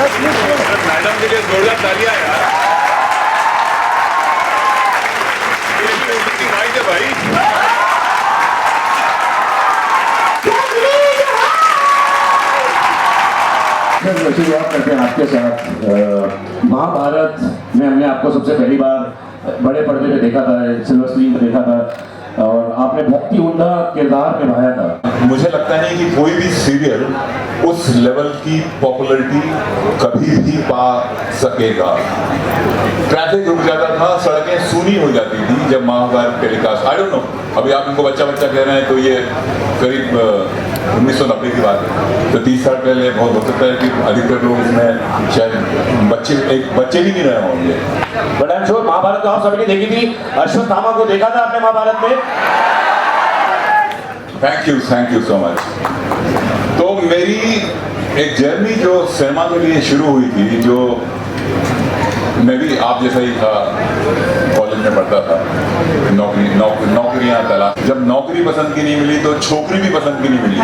Madam के लिए जोरदार तालियां यार। माइक है भाई। शुरुआत करते हैं आपके साथ। महाभारत में हमने आपको सबसे पहली बार बड़े पर्दे पे देखा था, सिल्वर स्क्रीन पे देखा था और आपने बहुत ही उम्दा किरदार निभाया था। मुझे लगता नहीं कि कोई भी सीरियल उस लेवल की पॉपुलैरिटी कभी भी पा सकेगा। ट्रैफिक रुक जाता था, सड़कें सूनी हो जाती थी जब Mahabharat telecast. I don't know, अभी आप इनको बच्चा बच्चा कह रहे हैं तो ये करीब 1990 की बात है, तो 30 साल पहले बहुत हो सकता है कि अधिकतर लोग इसमें शायद एक बच्चे भी नहीं रहे होंगे। But I am sure Mahabharat तो आप सभी ने देखी थी। अश्वत्थामा को देखा था आपने महाभारत में? Thank you so much. तो मेरी एक जर्नी जो सिनेमा के लिए शुरू हुई थी, जो मैं भी आप जैसा ही था, कॉलेज में पढ़ता था, नौकरियां तलाश। जब नौकरी पसंद की नहीं मिली तो छोकरी भी पसंद की नहीं मिली।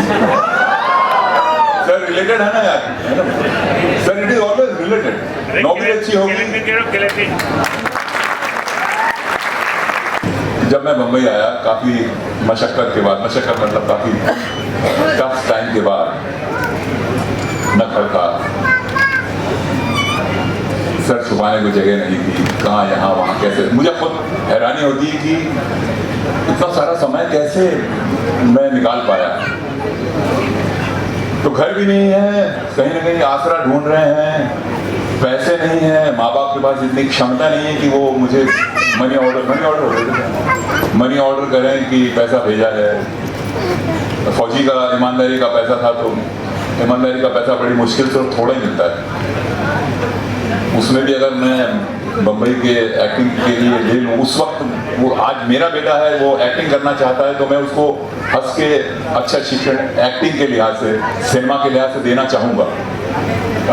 सर रिलेटेड है ना यार, sir it is always related. नौकरी अच्छी होगी। जब मैं बम्बई आया, काफी मशक्कत के बाद, मशक्कत मतलब काफी टफ टाइम के बाद, न घर था, सर छुपाने को जगह नहीं थी, कहाँ यहाँ वहाँ कैसे। मुझे खुद हैरानी होती है कि इतना सारा समय कैसे मैं निकाल पाया। तो घर भी नहीं है, कहीं ना कहीं आसरा ढूंढ रहे हैं, पैसे नहीं है, माँ बाप के पास इतनी क्षमता नहीं है कि वो मुझे मनी ऑर्डर करें कि पैसा भेजा है। फौजी का ईमानदारी का पैसा था, तो ईमानदारी का पैसा बड़ी मुश्किल से थोड़ा ही मिलता है। उसमें भी अगर मैं बम्बई के एक्टिंग के लिए ले लूँ, उस वक्त वो, आज मेरा बेटा है वो एक्टिंग करना चाहता है तो मैं उसको हंस के अच्छा शिक्षण एक्टिंग के लिहाज से, सिनेमा के लिहाज से देना चाहूँगा।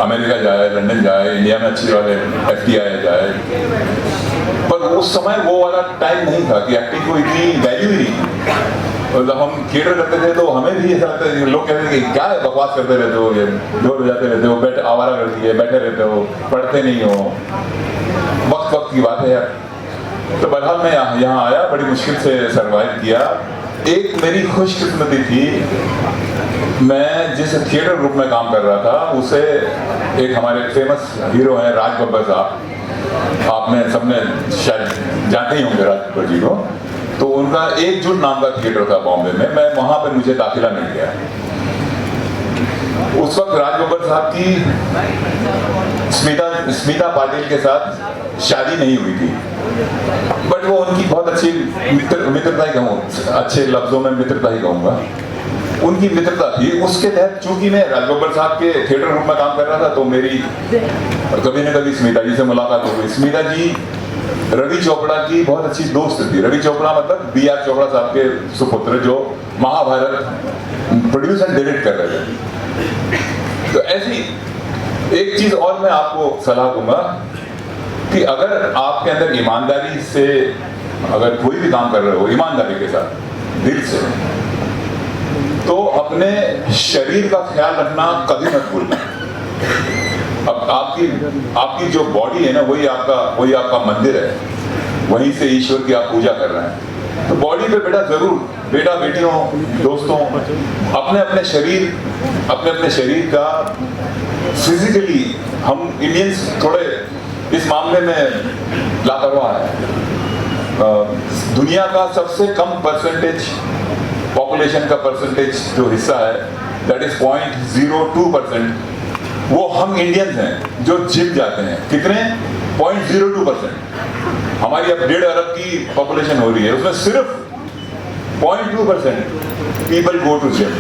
अमेरिका जाए, लंदन जाए, इंडिया में अच्छी वाले FTI जाए। पर उस समय वो वाला टाइम नहीं था कि एक्टिंग को इतनी वैल्यू ही नहीं। और जब हम थिएटर करते थे तो हमें भी ऐसा लगता है, लोग कहते थे कि क्या बकवास करते रहते हो, ये जोर बजाते रहते हो, आवारा करती है, बैठे रहते हो, पढ़ते नहीं हो। वक्त की बात है यार। तो बहरहाल मैं यहाँ आया, बड़ी मुश्किल से सरवाइव किया। एक मेरी खुशकिस्मती थी, मैं जिस थिएटर ग्रुप में काम कर रहा था उसे एक हमारे फेमस हीरो हैं राज बब्बर साहब, आपने सबने शायद जानते ही होंगे राज बब्बर जी को। तो उनका एकजुट नाम का थिएटर था बॉम्बे में, मैं वहाँ पर मुझे दाखिला मिल गया। उस वक्त राज बब्बर साहब की स्मिता पाटिल के साथ शादी नहीं हुई थी, बट वो उनकी बहुत अच्छी मित्रता ही कहूँ, अच्छे लफ्जों में मित्रता ही कहूँगा, उनकी मित्रता थी। उसके तहत चूंकि मैं राज बब्बर साहब के थिएटर ग्रुप में काम कर रहा था तो मेरी कभी न कभी स्मिता जी से मुलाकात हो गई। स्मिता जी रवि चोपड़ा की बहुत अच्छी दोस्त थी। रवि चोपड़ा मतलब BR चोपड़ा साहब के सुपुत्र, जो महाभारत प्रोड्यूस एंड डायरेक्ट कर रहे थे। तो ऐसी एक चीज और मैं आपको सलाह दूंगा कि अगर आपके अंदर ईमानदारी से, अगर कोई भी काम कर रहे हो ईमानदारी के साथ, दिल से, तो अपने शरीर का ख्याल रखना कभी मत भूलना। अब आपकी जो बॉडी है ना, वही आपका मंदिर है, वहीं से ईश्वर की आप पूजा कर रहे हैं। तो बॉडी पे बेटा बेटियों, दोस्तों, अपने अपने शरीर का फिजिकली, हम इंडियंस थोड़े इस मामले में लापरवाह है। दुनिया का सबसे कम परसेंटेज, पॉपुलेशन का परसेंटेज जो हिस्सा है, दैट इज 0.02%, वो हम इंडियंस हैं जो जिम जाते हैं। कितने? 0.02%। हमारी अब 1.5 अरब की पॉपुलेशन हो रही है, उसमें सिर्फ 0.2% पीपल गो टू जिम।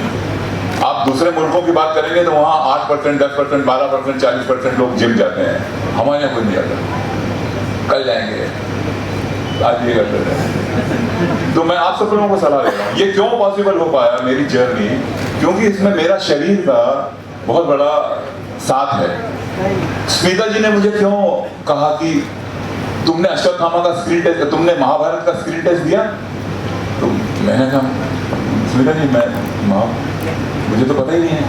आप दूसरे मुल्कों की बात करेंगे तो वहाँ 8%, 10%, 12%, 40% लोग जिम जाते हैं। हमारे यहाँ कोई नहीं जाता। कल जाएंगे, आज ये करते हैं। तो मैं आप सब लोगों को सलाह दे रहा हूँ। ये क्यों पॉसिबल हो पाया मेरी जर्नी? क्योंकि इसमें मेरा शरीर का बहुत बड़ा साथ है। स्मिता जी ने मुझे क्यों कहा कि तुमने अश्वत्थामा का स्क्रीन टेस्ट, तुमने महाभारत का स्क्रीन टेस्ट दिया? तो मैंने कहा स्मिता जी, मुझे तो पता ही नहीं है।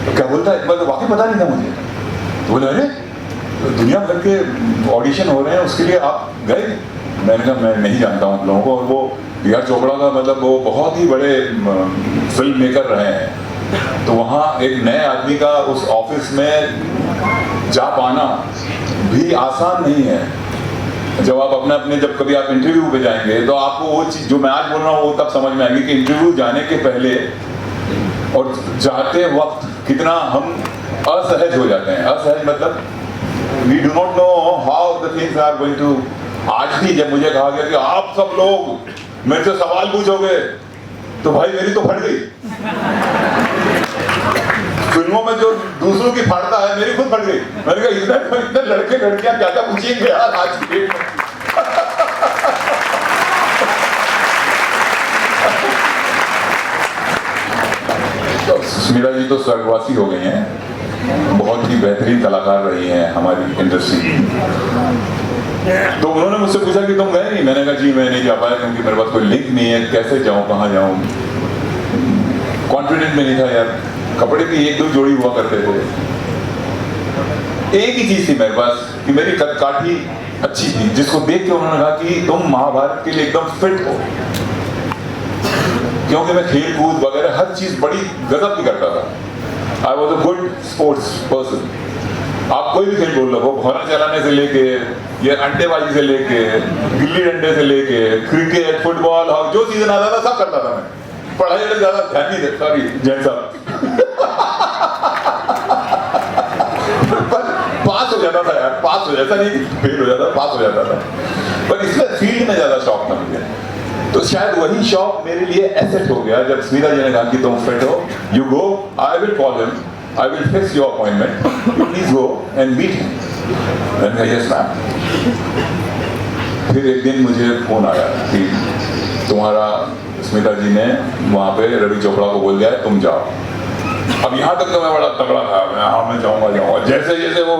तो क्या बोलता है? तो वाकई पता नहीं था मुझे। तो बोले अरे दुनिया भर के ऑडिशन हो रहे हैं, उसके लिए आप गए? मैंने कहा मैं नहीं जानता हूँ उन लोगों को। और वो डी.आर. चोपड़ा का मतलब वो बहुत ही बड़े फिल्म मेकर रहे हैं, तो वहाँ एक नए आदमी का उस ऑफिस में जा पाना भी आसान नहीं है। जब आप जब कभी आप इंटरव्यू पे जाएंगे तो आपको वो चीज़ जो मैं आज बोल रहा हूँ वो तब समझ में आएगी कि इंटरव्यू जाने के पहले और जाते वक्त कितना हम असहज हो जाते हैं। असहज मतलब we do not know how the things are going to. आज भी जब मुझे कहा गया कि आप सब लोग मेरे से सवाल पूछोगे, तो भाई मेरी तो फट गई। फिल्मों में जो दूसरों की फाड़ता है, मेरी खुद फट गई। मैंने कहा इतने लड़के लड़कियां क्या क्या पूछेंगे यार आज की डेट में। तो स्मिता जी तो स्वर्गवासी हो गई हैं, बहुत ही बेहतरीन कलाकार रही हैं हमारी इंडस्ट्री। तो उन्होंने मुझसे पूछा कि तुम गए नहीं? मैंने कहा जी मैं नहीं जा पाया क्योंकि मेरे पास कोई लिंक नहीं है, कैसे जाऊं, कहाँ जाऊं। कॉन्फिडेंट में नहीं था यार। कपड़े की एक दो जोड़ी हुआ करते थे। एक ही चीज थी मेरे पास कि मेरी कदकाठी अच्छी थी, जिसको देख के उन्होंने कहा कि तुम महाभारत के लिए एकदम फिट हो। क्योंकि मैं खेल कूद वगैरह हर चीज बड़ी गजब की करता था। I was a good sports person. आप कोई भी खेल बोल लो, वो घोड़ा चलाने से लेके, ये अंडेबाजी से लेके, गिल्ली डंडे से लेके, क्रिकेट, फुटबॉल, जो सीजन आता था सब करता था मैं। पढ़ाई में ज्यादा ध्यान नहीं देता। सॉरी जैन साहब। पर पास हो जाता था यार, पास हो जाता नहीं, फेल हो जाता, पास हो जाता था। पर इसमें फील्ड में ज्यादा शौक था मुझे। तो शायद वही शौक मेरे लिए एसेट हो गया। जब स्मिता जी ने कहा कि तुम फिट हो, you go, I will call him, I will fix your appointment. Please go and meet him. मैंने कहा yes ma'am. फिर एक दिन मुझे फोन आया कि तुम्हारा स्मिता जी ने वहाँ पे रवि चोपड़ा को बोल दिया है तुम जाओ। अब यहाँ तक तो मैं बड़ा तगड़ा था, मैं जाऊँगा। जैसे जैसे वो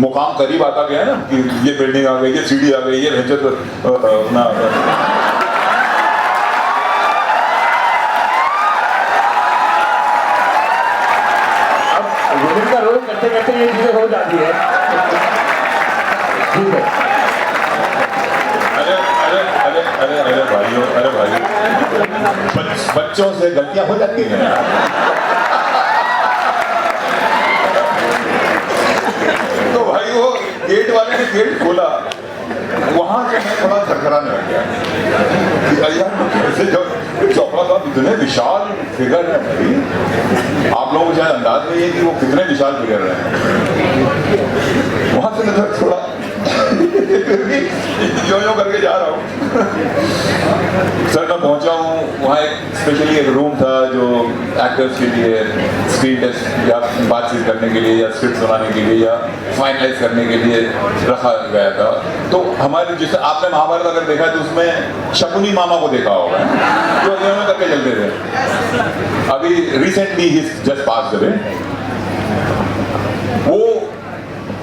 मुकाम करीब आता गया ना कि ये बिल्डिंग आ गई, ये सीढ़ी आ गई, ये अपना का रोल करते करते ये चीजें हो जाती है। ठीक है। अरे भाइयों, अरे भाई, बच्चों से गलतियां हो जाती हैं। तो भाई वो गेट वाले ने गेट खोला, वहां से मैं थोड़ा थरथराने लग गया। चोपड़ा साहब इतने विशाल फिगर है भाई, आप लोगों को शायद अंदाज नहीं है कि वो कितने विशाल फिगर रहे हैं। वहां से मैं थोड़ा यो करके जा रहा हूँ। सर मैं पहुंचा हूँ, वहाँ एक स्पेशली एक रूम था जो एक्टर्स के लिए स्क्रीन टेस्ट या बातचीत करने के लिए या स्क्रिप्ट सुनाने के लिए या फाइनलाइज करने के लिए रखा गया था। तो हमारे जैसे आपने महाभारत अगर देखा तो उसमें शकुनी मामा को देखा होगा जो अध्ययन करके चलते थे। अभी रिसेंटली ही जस्ट पास अवे। वो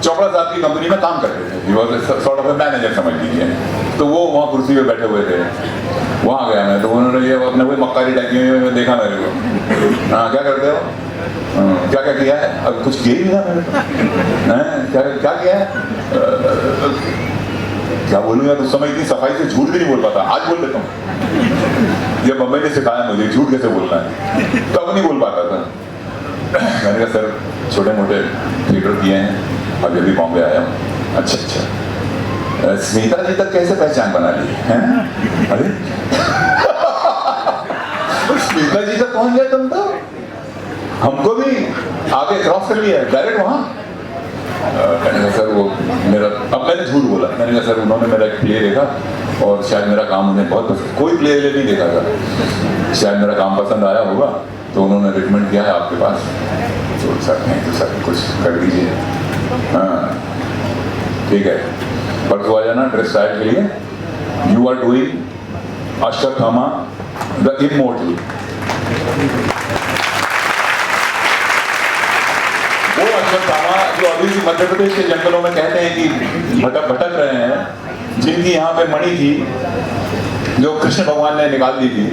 चोपड़ा साहब की कंपनी में काम करते थे, he was sort of a manager समझ लीजिए। तो वो वहाँ कुर्सी पे बैठे हुए थे, वहाँ गया मैं, तो उन्होंने ये अपने कोई मक्कारी टाइप में देखा मेरे को। हाँ क्या करते हो? क्या क्या किया है? अब कुछ किया ही नहीं था मैंने। क्या क्या किया है? क्या बोलूँ यार, उस समय इतनी सफाई से झूठ भी नहीं बोल पाता, आज बोल लेता हूँ। ये बम्बई ने सिखाया मुझे झूठ कैसे बोलना है, तब नहीं बोल पाता था। मैंने कहा सर छोटे मोटे थिएटर किए हैं, अब जल्दी बॉम्बे आया हूँ। अच्छा स्मिता जी तक कैसे पहचान बना ली है? अरे स्मिता जी तक पहुंच गए तुम तो, हमको भी आगे क्रॉस कर लिया डायरेक्ट वहाँ। मैंने कहा सर वो मेरा, अब मैंने झूठ बोला, मैंने कहा सर उन्होंने मेरा एक प्ले देखा और शायद मेरा काम उन्हें बहुत पसंद, कोई प्ले नहीं देखा था, शायद मेरा काम पसंद आया होगा तो उन्होंने रिकमेंड किया है आपके पास। तो सर नहीं तो सर कुछ कर दीजिए। हाँ ठीक है, परसों आ जाना ड्रेस ट्रायल के लिए। You are doing Ashwatthama the immortal. वो अश्वत्थामा जो अभी भी मध्य प्रदेश के जंगलों में कहते हैं कि भटक रहे हैं, जिनकी यहाँ पे मणि थी जो कृष्ण भगवान ने निकाल दी थी,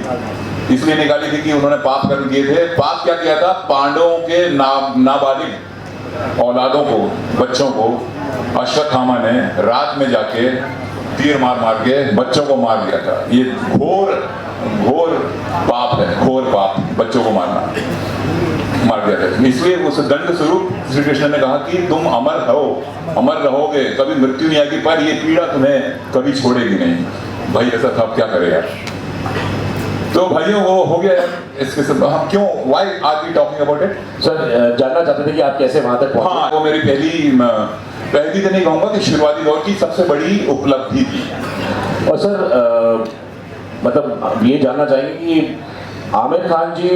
इसलिए निकाली थी कि उन्होंने पाप कर्म किए थे। पाप क्या किया था? पांडवों के नाबालिग औलादों को, बच्चों को अश्वत्थामा ने रात में जाके तीर मार मार के बच्चों को मार दिया था। ये घोर घोर पाप है, घोर पाप, बच्चों को मारना, मार दिया था। इसलिए उस दंड स्वरूप श्री कृष्ण ने कहा कि तुम अमर हो, अमर रहोगे, कभी मृत्यु नहीं आएगी, पर ये पीड़ा तुम्हें कभी छोड़ेगी नहीं। भाई ऐसा था, अब क्या करे यार। तो भाइयों वो हो गया इसके सब। हम क्यों, why are we talking about it? Sir जानना चाहते थे कि आप कैसे वहां तक पहुंचे। हाँ, वो मेरी पहली तो नहीं कहूंगा कि शुरुआती दौर की सबसे बड़ी उपलब्धि थी। और सर मतलब ये जानना चाहेंगे कि आमिर खान जी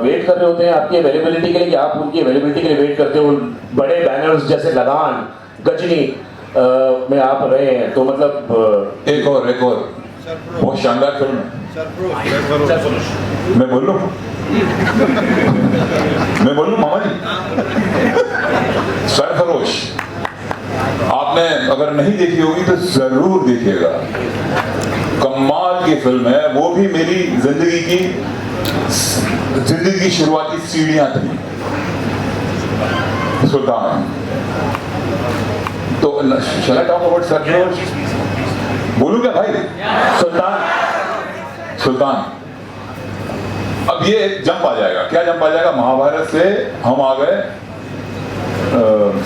वेट कर रहे होते हैं आपकी अवेलेबिलिटी के लिए, कि आप उनकी अवेलेबिलिटी के लिए वेट करते हो? बड़े बैनर्स जैसे लगान, गजनी में आप रहे हैं, तो मतलब एक और बहुत शानदार फिल्म है। मैं बोल लूं मामा जी, सरफरोश आपने अगर नहीं देखी होगी तो जरूर देखिएगा। कमाल की फिल्म है, वो भी मेरी जिंदगी की शुरुआती सीढ़ियां थी। सुल्तान, तो शैल आई टॉक अबाउट सरफरोश? बोलूं क्या भाई? सुल्तान। अब ये एक जंप आ जाएगा। क्या जंप आ जाएगा? महाभारत से हम आ गए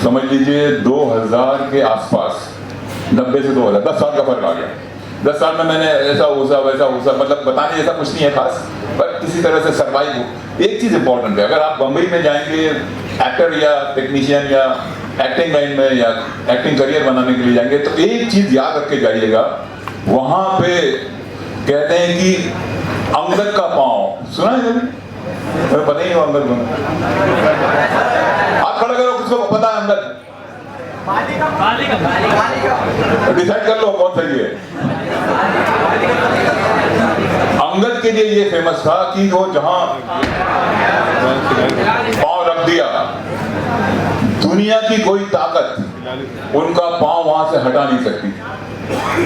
समझ लीजिए 2000 के आसपास, 90 से 2000, 10 साल का फर्क आ गया। 10 साल में मैंने ऐसा वैसा मतलब बताने जैसा कुछ नहीं है खास, पर किसी तरह से सर्वाइव हो। एक चीज इंपॉर्टेंट है, अगर आप बम्बई में जाएंगे एक्टर या टेक्नीशियन या एक्टिंग लाइन में या एक्टिंग करियर बनाने के लिए जाएंगे, तो एक चीज याद रख के जाइएगा, वहां पे कहते हैं कि अंगद का पांव सुना है कभी? मुझे पता ही नहीं अंगद कौन। आप खड़ा करो, किसको पता है अंगद? डिसाइड कर लो कौन सही है। अंगद के लिए ये फेमस था कि वो जहां पांव रख दिया, दुनिया की कोई ताकत उनका पांव वहां से हटा नहीं सकती।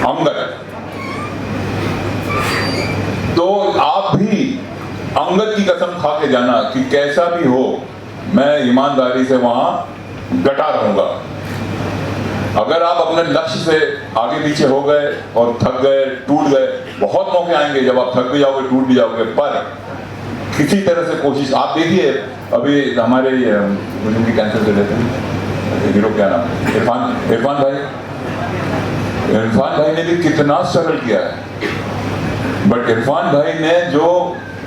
अंगद। तो आप भी अंगद की कसम खा के जाना कि कैसा भी हो मैं ईमानदारी से वहां डटा रहूंगा। अगर आप अपने लक्ष्य से आगे पीछे हो गए और थक गए, टूट गए, बहुत मौके आएंगे जब आप थक भी जाओगे, टूट भी जाओगे, पर किसी तरह से कोशिश। आप देखिए अभी हमारे मुझे भी कैंसर दे देते हैं हीरो, क्या नाम, इरफान भाई ने भी कितना स्ट्रगल किया है, बट इरफान भाई ने जो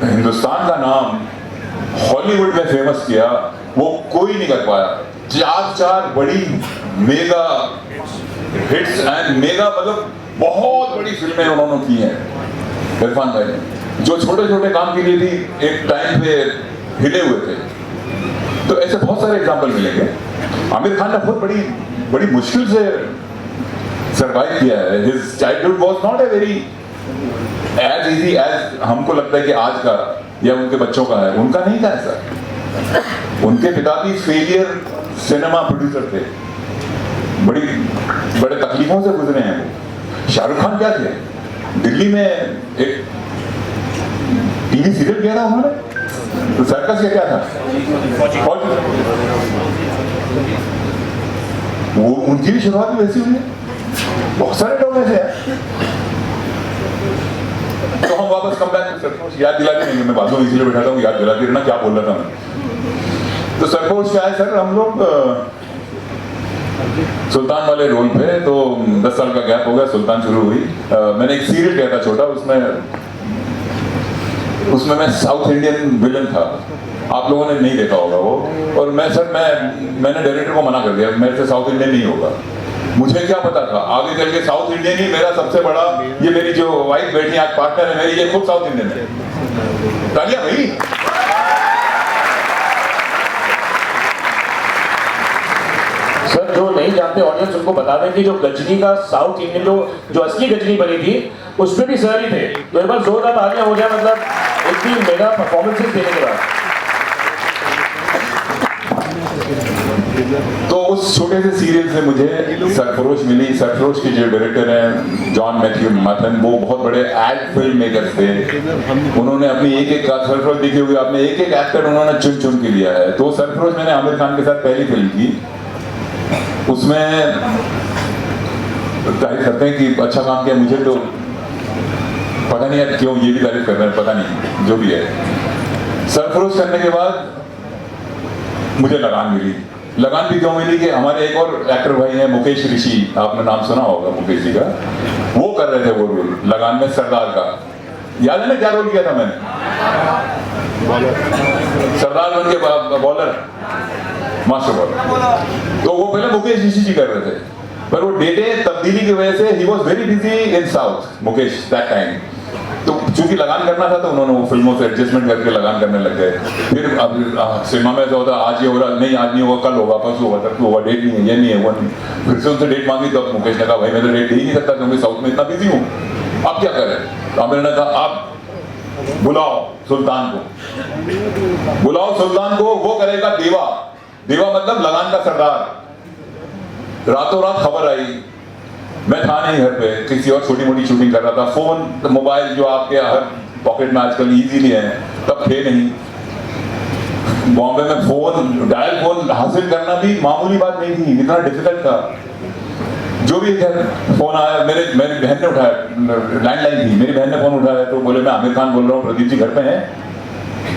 हिंदुस्तान का नाम हॉलीवुड में फेमस किया वो कोई नहीं कर पाया। 4 बड़ी मेगा हिट्स एंड मेगा मतलब बहुत बड़ी फिल्में उन्होंने की हैं इरफान भाई ने, जो छोटे छोटे काम के लिए भी एक टाइम पे हिले हुए थे। तो ऐसे बहुत सारे एग्जाम्पल मिलेंगे। आमिर खान ने बहुत बड़ी मुश्किल से सरवाइव किया है। His childhood was not a very as easy as हमको लगता है कि आज का या उनके बच्चों का है। उनका नहीं था ऐसा। उनके पिता भी फेलियर सिनेमा प्रोड्यूसर थे, बड़े तकलीफों से गुजरे हैं वो। शाहरुख खान क्या थे? दिल्ली में एक टीवी सीरियल किया था उन्होंने, तो सर्कस क्या था? वो उनकी भी शुरुआत भी वैसी हुई है। बहुत सारे लोग ऐसे हैं। तो हम वापस कम बैक याद दिला के नहीं, मैं बातों इसलिए बैठाता हूँ, याद दिला के ना क्या बोल रहा था मैं। तो सरफरोश क्या है सर, हम लोग सुल्तान वाले रोल पे, तो 10 साल का गैप हो गया, सुल्तान शुरू हुई। मैंने एक सीरियल किया था छोटा, उसमें मैं साउथ इंडियन विलन था। आप लोगों ने नहीं देखा होगा वो। और मैंने डायरेक्टर को मना कर दिया, मेरे से साउथ इंडियन नहीं होगा। मुझे क्या पता था आगे चल के साउथ इंडियन ही मेरा सबसे बड़ा, ये मेरी जो वाइफ बैठी आज पार्टनर है मेरी, ये खुद साउथ इंडियन है। तालियां भाई। सर जो नहीं जानते ऑडियंस उनको बता दें कि जो गजनी का साउथ इंडियन जो असली गजनी बनी थी उसमें भी सर ही थे। तो एक बार जोरदार तालियां हो जाए, मतलब इतनी मेगा परफॉर्मेंसेस देने के बाद। तो उस छोटे से सीरियल से मुझे सरफरोश मिली। सरफरोश के जो डायरेक्टर हैं जॉन मैथ्यू मैथन, वो बहुत बड़े एड फिल्म मेकर थे। उन्होंने अपनी एक एक सरफरोश देखी होगी आपने, एक एक एक्टर उन्होंने चुन चुन के लिया है। तो सरफरोश मैंने आमिर खान के साथ पहली फिल्म की, उसमें तारीफ करते हैं कि अच्छा काम किया। मुझे तो पता नहीं यार क्यों ये भी तारीफ कर रहे हैं, पता नहीं, जो भी है। सरफरोश करने के बाद मुझे लगान मिली। लगान भी क्यों मिली कि हमारे एक और एक्टर भाई हैं मुकेश ऋषि, आपने नाम सुना होगा मुकेश जी का, वो कर रहे थे वो रोल लगान में सरदार का। याद है ना क्या रोल किया था मैंने? सरदार बन के बॉलर, मास्टर बॉलर। तो वो पहले मुकेश ऋषि जी कर रहे थे, पर वो डेटे तब्दीली की वजह से he was very busy in south Mukesh that time. तो चूंकि लगान करना था तो उन्होंने वो फिल्मों से एडजस्टमेंट करके लगान करने लग गए। फिर अब सिनेमा में ऐसा होता आज ये हो रहा, नहीं आज नहीं होगा, कल होगा, परसों होगा, तब होगा, डेट नहीं है, ये नहीं है, वो नहीं। फिर से उनसे डेट मांगी तो मुकेश ने कहा भाई मैं तो डेट दे ही नहीं सकता क्योंकि साउथ में इतना बिजी हूँ, अब क्या करें? आमिर ने कहा आप बुलाओ सुल्तान को, बुलाओ सुल्तान को, वो करेगा देवा। देवा मतलब लगान का सरदार। रातों रात खबर आई, मैं था नहीं घर पे, किसी और छोटी मोटी शूटिंग कर रहा था। फोन मोबाइल जो आपके हर पॉकेट में आजकल इजीली है, तब थे नहीं। बॉम्बे में फोन, डायल फोन हासिल करना भी मामूली बात नहीं थी, इतना डिफिकल्ट था। जो भी फोन आया, मेरी बहन ने उठाया, लैंडलाइन थी, मेरी बहन ने फोन उठाया तो बोले मैं आमिर खान बोल रहा हूँ, प्रदीप जी घर पे हैं?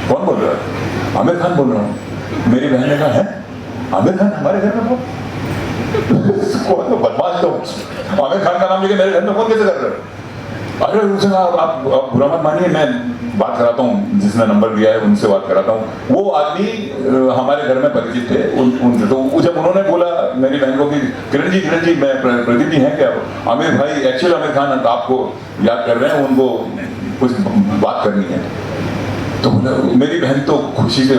कौन बोल रहा है? आमिर खान बोल रहा हूँ। मेरी बहन ने कहा है आमिर खान हमारे घर में? कौन तो बदमाश, तो आमिर खान का नाम लेके मेरे घर में फोन कैसे कर रहे हो? अरे उनसे आप बुरा मत मानिए, मैं बात कराता हूँ, जिसने नंबर दिया है उनसे बात कराता हूँ। वो आदमी हमारे घर में परिचित थे उनसे। तो जब उन्होंने बोला मेरी बहन को कि किरण जी मैं प्रदीप जी हैं क्या? आमिर भाई एक्चुअली आमिर खान आपको याद कर रहे हैं, उनको कुछ बात करनी है। तो मेरी बहन तो खुशी से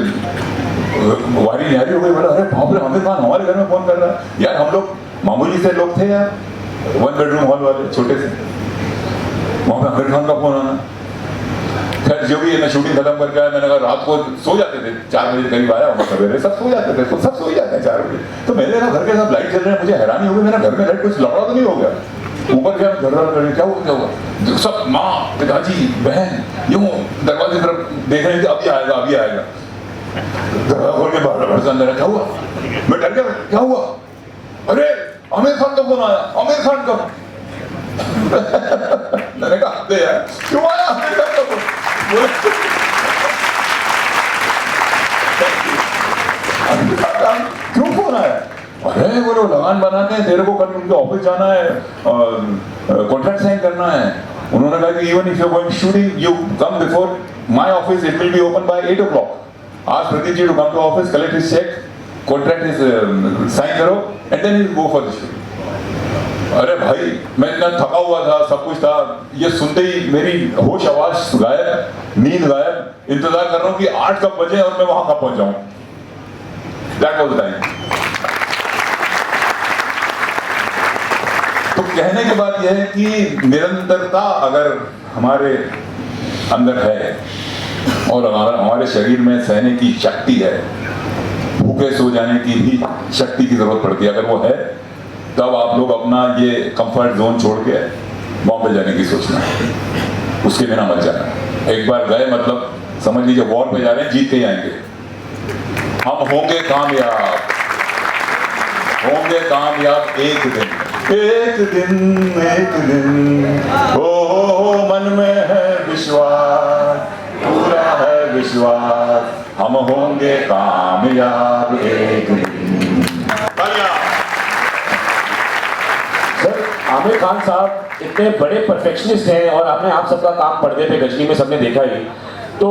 वारी न्यारी हो गई। बोला अरे बाप रे, आमिर खान हमारे घर में फोन कर रहा है। यार हम लोग मामूली से लोग थे यार, 1 बेडरूम हॉल वाले छोटे से, वहां पे आमिर खान का फोन आना। खैर जो भी है, मैं शूटिंग खत्म करके आया, मैंने कहा रात को सो जाते थे, 4 बजे करीब आया हूँ सवेरे, सब सो जाते थे, सब सो ही जाते हैं 4 बजे। तो मैंने कहा घर के साथ लाइट चल रहे हैं, मुझे हैरानी हो गई, मेरा घर में लाइट कुछ लड़ा तो नहीं हो गया? ऊपर गया क्या हुआ? सब माँ पिताजी बहन यूं दरवाजे तरफ देख रहे थे, अभी आएगा। दरवाजा खोल के बाहर अंदर, क्या हुआ? मैं डर गया, क्या हुआ? अरे आमिर खान का फोन आया, आमिर खान का। मैंने कहा यार क्यों आया आमिर खान का फोन? क्यों फोन आया? अरे बोलो लगान बनाने हैं, तेरे को कल उनके ऑफिस जाना है, कॉन्ट्रैक्ट साइन करना है। उन्होंने कहा कि even if you are going shooting you come before my office, it will be open by 8 o'clock. Ask Pradeep ji to come to office, collect his check, contract is sign करो, and then he'll go for the shoot. अरे भाई मैं इतना थका हुआ था, सब कुछ था, ये सुनते ही मेरी होश आवाज गायब, नींद गायब। इंतजार कर रहा हूँ कि 8 कब बजे और मैं वहां कब पहुंच जाऊं। That was the time. तो कहने की बात यह है कि निरंतरता अगर हमारे अंदर है और हमारे शरीर में सहने की शक्ति है, भूखे सो जाने की भी शक्ति की जरूरत पड़ती है, अगर वो है तब आप लोग अपना ये कंफर्ट जोन छोड़ के बॉम्बे जाने की सोचना, उसके बिना मत जाना। एक बार गए मतलब समझ लीजिए वॉर पे जा रहे हैं, जीत के ही आएंगे। हम होंगे कामयाब एक दिन ओ मन में है विश्वास, पूरा है विश्वास, हम होंगे कामयाब एक दिन। सर आमिर खान साहब इतने बड़े परफेक्शनिस्ट हैं और आपने आप सबका काम पर्दे पे गजनी में सबने देखा ही, तो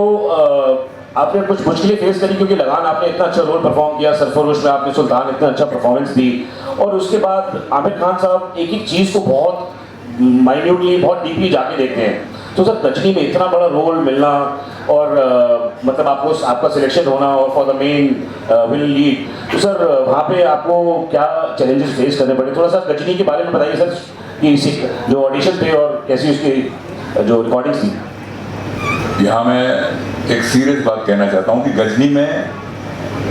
आपने कुछ मुश्किलें फेस करी क्योंकि लगान आपने इतना अच्छा रोल परफॉर्म किया, सरफरोश में आपने सुल्तान इतना अच्छा परफॉर्मेंस दी, और उसके बाद आमिर खान साहब एक एक चीज़ को बहुत माइन्यूटली बहुत डीपली जाके देखते हैं। तो सर गजनी में इतना बड़ा रोल मिलना और मतलब आपको आपका सिलेक्शन होना और for the main villain lead, तो सर वहाँ पे आपको क्या चैलेंजेस फेस करने पड़े? थोड़ा सा गजनी के बारे में बताइए सर, कि जो ऑडिशन थे और कैसी उसकी जो रिकॉर्डिंग्स थी। यहाँ मैं एक सीरियस बात कहना चाहता हूँ कि गजनी में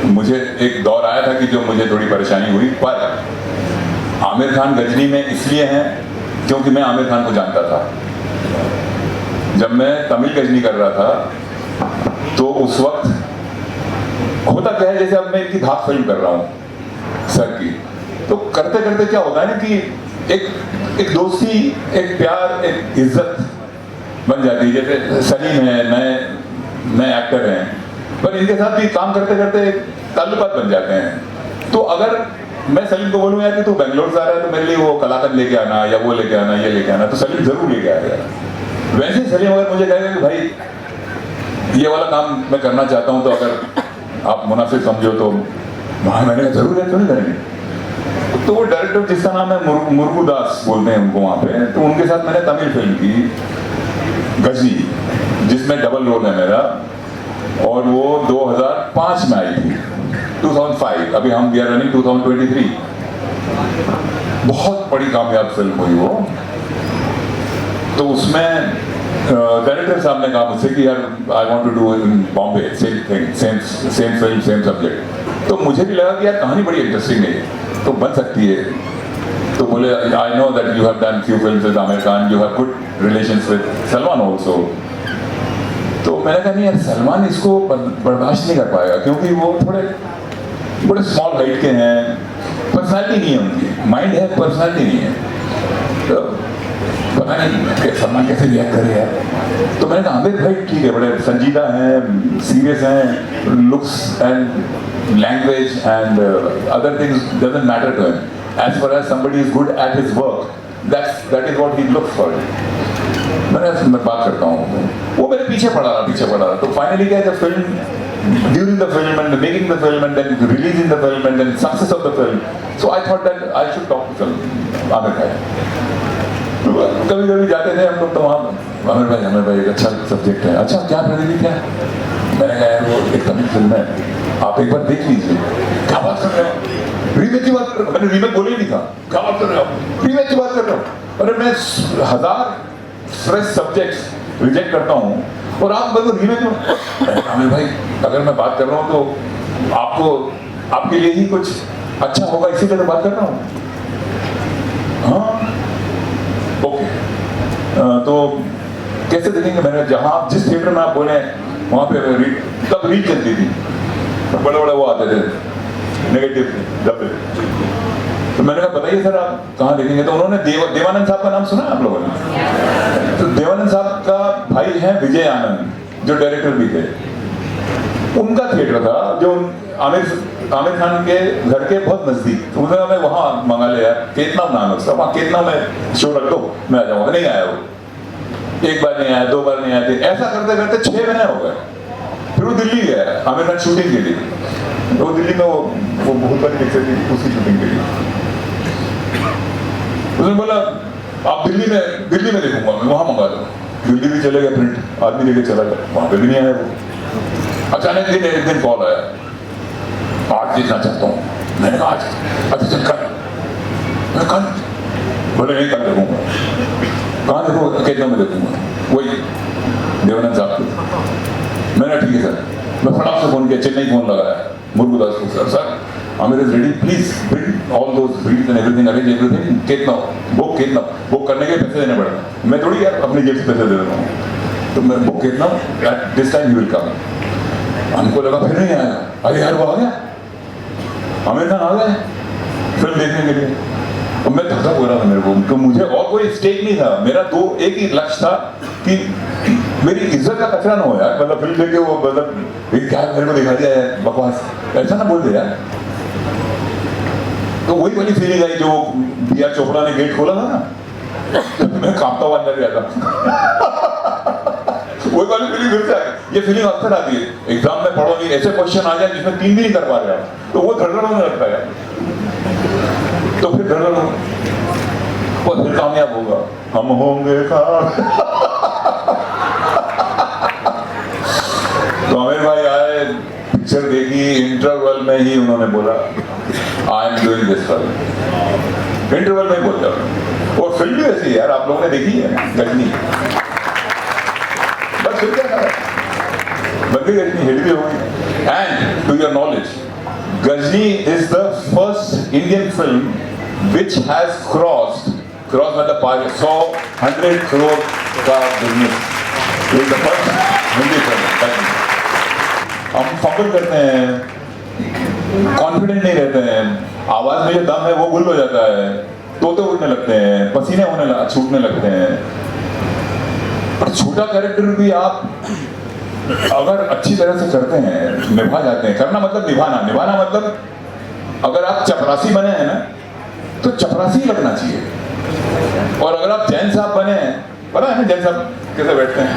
मुझे एक दौर आया था कि जो मुझे थोड़ी परेशानी हुई, पर आमिर खान गजनी में इसलिए हैं क्योंकि मैं आमिर खान को जानता था। जब मैं तमिल गजनी कर रहा था तो उस वक्त होता क्या है, जैसे अब मैं इनकी धाक फिल्म कर रहा हूँ सर की, तो करते करते क्या होता है ना कि एक दोस्ती, एक प्यार, एक इज्जत बन जाती है। जैसे सलीम है, नए एक्टर हैं, पर इनके साथ भी काम करते करते ताल्लुकात बन जाते हैं। तो अगर मैं सलीम को बोलूँ यार कि तू बेंगलोर से आ रहा है तो मेरे लिए वो कलाकंद लेके आना, या वो लेके आना, ये लेके आना, तो सलीम जरूर लेके आएगा। वैसे ही सलीम अगर मुझे कहेगा कि भाई ये वाला काम मैं करना चाहता हूँ तो अगर आप मुनासिब समझो तो वहाँ मैंने कहा जरूर है, क्यों नहीं करेंगे। तो वो डायरेक्टर जिसका नाम है मुरुगु दास बोलते हैं उनको वहाँ पे, तो उनके साथ मैंने तमिल फिल्म की गजनी, जिसमें डबल रोल है मेरा, और वो 2005 में आई थी, 2005, अभी हम वी आर रनिंग 2023। बहुत बड़ी कामयाब फिल्म हुई वो। तो उसमें डायरेक्टर साहब ने कहा मुझसे कि यार I want to do in Bombay same thing, same film, same subject. तो मुझे भी लगा कि यार कहानी बड़ी इंटरेस्टिंग है तो बन सकती है। तो बोले I know that you have done few films with Aamir Khan, you have good relations with Salman also. तो मैंने कहा नहीं यार, सलमान इसको बर्दाश्त नहीं कर पाएगा क्योंकि वो थोड़े स्मॉल हाइट के हैं, पर्सनालिटी नहीं है उनकी, माइंड है, पर्सनालिटी नहीं है। तो पता नहीं सलमान कैसे रिएक्ट करे यार। तो मैंने कहा आमिर भाई ठीक है, बड़े संजीदा हैं, सीरियस हैं, looks and language and other things doesn't matter to him, as far as somebody is good at his work, that is what he looks for. मैं बात करता हूँ, वो मेरे पीछे पड़ा रहा। तो फाइनली क्या है, film during the film and making the film and then releasing the film and then success of the film, so I thought that I should talk to film Aamir भाई। कभी कभी जाते थे हम लोग तो वहाँ, आमिर भाई एक अच्छा सब्जेक्ट है, अच्छा क्या प्रतिनिधि क्या। मैंने कहा यार वो एक तमिल फिल्म है, आप एक बार देख लीजिए। क्या बात कर रहे हो, रीमेक की बात कर रहे हो? मैंने रीमेक बोले ही नहीं था, क्या बात कर रहे हो, रीमेक की बात कर रहे हो? अरे मैं 1000 फ्रेश सब्जेक्ट्स रिजेक्ट करता हूँ और आप मेरे को रीमेक में। आमिर भाई अगर मैं बात कर रहा हूँ तो आपके लिए ही कुछ अच्छा होगा, इसीलिए तो बात कर रहा हूँ। हाँ ओके, तो कैसे देखेंगे। मैंने जहाँ जिस थिएटर में आप बोले वहाँ पे तब रील चलती थी, बड़े वो आते थे नेगेटिव डब्बे। तो मैंने कहा बताइए सर आप कहाँ देखेंगे। तो उन्होंने देवानंद साहब का नाम सुना आप लोगों ने? तो देवानंद साहब का भाई है विजय आनंद, जो डायरेक्टर भी थे। उनका थिएटर था जो आमिर खान के घर के बहुत नजदीक। तो उन्होंने हमें वहाँ मंगा लिया, केतना नाम है उसका, वहाँ केतना में शो रख दो, मैं आ जाऊँगा। नहीं आया वो, एक बार नहीं आया, 2 बार नहीं आया, ऐसा करते करते 6 महीने हो गए। फिर वो दिल्ली गया आमिर खान शूटिंग के लिए। वो दिल्ली में वो बहुत बड़ी पिक्चर थी, उसकी शूटिंग के लिए। उसने बोला आप दिल्ली में देखूंगा मैं, वहाँ मंगा दो। दिल्ली भी चले गए, प्रिंट आदमी लेके चला गया, वहाँ पे भी नहीं आया वो। अचानक एक दिन कॉल आया, आज देखना चाहता हूँ। मैंने कहा आज? अच्छा चल कल। बोले नहीं कल देखूंगा। कहाँ देखूंगा? कितने में देखूंगा? वही देवानंद साहब को। मैंने ठीक है सर। मैं फटाक से फोन किया, चेन्नई फोन लगाया मुरुगुदास को, sir Aamir is ready, please bring all those breeds and everything, arrange everything. कितना बुक करने के पैसे देने पड़ेगा। मैं थोड़ी यार अपनी जेब से पैसे दे देता हूँ। तो मैं बुक कितना, at this time he will come. हमको लगा फिर नहीं आया, अरे यार वो आ गया, आमिर खान आ गए फिल्म देखने के लिए। और मैं धक्का हो रहा था मेरे को, तो मुझे और कोई स्टेक नहीं था। मेरा एक ही लक्ष्य था कि मेरी इज्जत का कचरा ना हो यार। मतलब फिल्म देखे वो मतलब क्या मेरे को दिखा दिया है बकवास, ऐसा ना बोल दे यार। तो वही वाली फीलिंग आई जो बी.आर. चोपड़ा ने गेट खोला था ना, तो मैं कांपता हुआ अंदर गया था। वही वाली फीलिंग फिर से आ गई। ये फीलिंग अक्सर आती है एग्जाम में, पढ़ो नहीं, ऐसे क्वेश्चन आ जाए जिसमें 3 भी नहीं कर पा रहे आप, तो वो धड़धड़ होने लगता है। तो फिर धड़धड़ हो, वो फिर कामयाब होगा, हम होंगे तो आमिर भाई आए, पिक्चर देखी, इंटरवल में ही उन्होंने बोला I am doing this film. Interval में ही बोल जाओ। और फिल्म भी ऐसी है यार, आप लोगों ने देखी है गजनी, बस फिर क्या बंदी गजनी हिट भी होगी। And to your knowledge Gajni is the first Indian film which has crossed मतलब 100 crore का business. It is the first Hindi film. हम फंबल करते हैं, कॉन्फिडेंट नहीं रहते हैं, आवाज में जो दम है वो गुल हो जाता है, तोते उड़ने लगते हैं, पसीने छूटने लगते हैं. और छोटा कैरेक्टर भी आप अगर अच्छी तरह से करते हैं, निभा जाते हैं. करना मतलब निभाना मतलब अगर आप चपरासी बने हैं ना तो चपरासी लगना चाहिए. और अगर आप जैन साहब बने हैं, पता है ना जैन साहब कैसे बैठते हैं?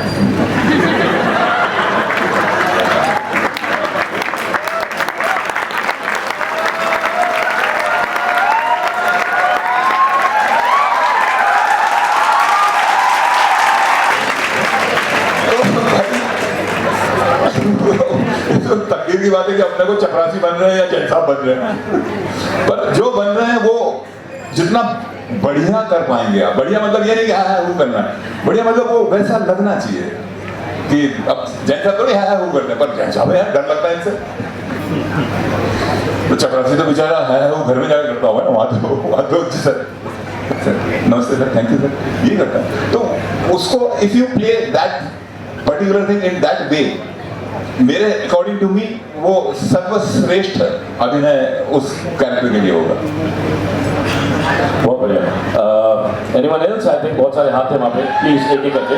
तो तकदीर की बात है कि अपने को चपरासी बन रहे हैं या जैन साहब बन रहे हैं, पर जो बन रहे हैं वो जितना बढ़िया कर पाएंगे आप. बढ़िया मतलब ये नहीं कि हाँ वो करना है, बढ़िया मतलब वो वैसा लगना चाहिए कि अब जैन साहब थोड़ी हाँ वो करते हैं, पर जैन साहब यार डर लगता है इनसे. तो चपरासी तो बेचारा है वो घर में जाकर करता होगा ना, वहाँ तो सर नमस्ते सर, थैंक यू सर, ये करता है. तो उसको if you play that particular thing in that way, मेरे अकॉर्डिंग टू मी वो सर्वश्रेष्ठ अभिनय उस कैरेक्टर के लिए होगा. बहुत बढ़िया. Anyone else? आई थिंक बहुत सारे हाथ हैं वहाँ पे, प्लीज एक एक करके.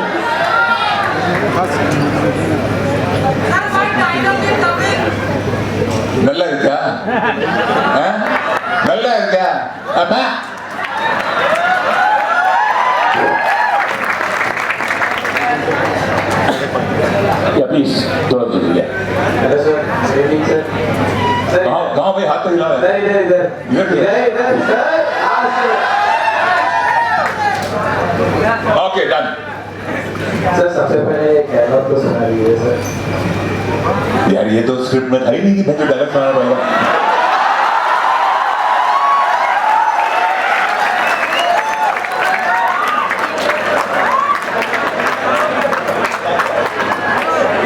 नल्ला है क्या? नल्ला है क्या? अबा या प्लीज थोड़ा जल्दी. Hello sir, good evening sir. कहाँ भाई हाथ तो हिला रहा है? इधर सर. Okay done. सर सबसे पहले डायलॉग तो सुना दीजिए सर. यार ये तो स्क्रिप्ट में था ही नहीं कि मैं डायलॉग सुनाना पड़ेगा.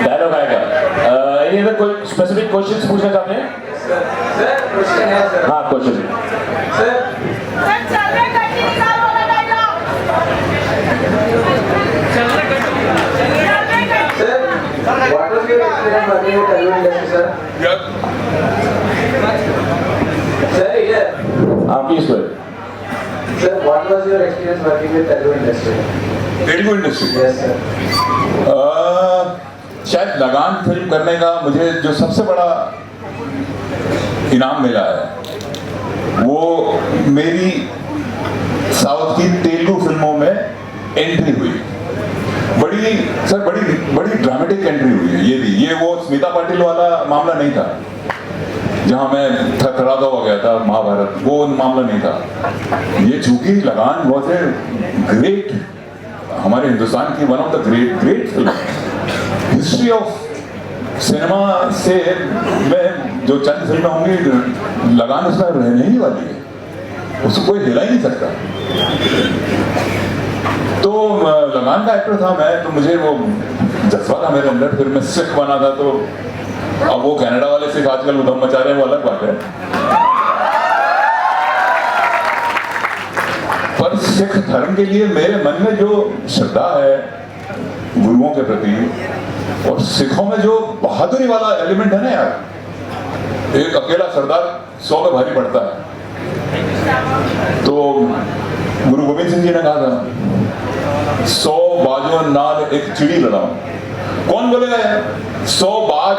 डायलॉग आएगा. ये अगर कोई स्पेसिफिक क्वेश्चंस पूछना चाहते हैं? सर क्वेश्चन है सर. हाँ question. Sir what was your experience working with Telugu industry sir? Sir here. हाँ please sir. Sir what was your experience working with Telugu industry? Telugu industry. Yes sir. शायद लगान film करने का मुझे जो सबसे बड़ा इनाम मिला है वो मेरी साउथ की तेलुगु फिल्मों में एंट्री हुई. बड़ी ड्रामेटिक एंट्री हुई है. ये वो स्मिता पाटिल वाला मामला नहीं था जहां मैं थरथराता हुआ गया था महाभारत, वो मामला नहीं था. ये चूंकि लगान बहुत ग्रेट, हमारे हिंदुस्तान की one of the great film history of cinema से में जो चंद फिल्में होंगी, लगान उसमें रहने ही वाली है, उसको कोई हिला ही नहीं सकता. तो लगान का एक्टर था मैं, तो मुझे वो जज्बा था मेरे अंदर. फिर मैं सिख बना था, तो अब वो कनाडा वाले सिख आजकल उधम मचा रहे हैं, वो अलग बात है. पर सिख धर्म के लिए मेरे मन में जो श्रद्धा है गुरुओं के प्रति, और सिखों में जो बहादुरी वाला एलिमेंट है ना यार, एक अकेला सरदार 100 में भारी पड़ता है. तो गुरु गोविंद सिंह जी ने कहा था 100 बाजों नाल एक चिड़ी लड़ाओ. कौन बोलेगा 100 बाज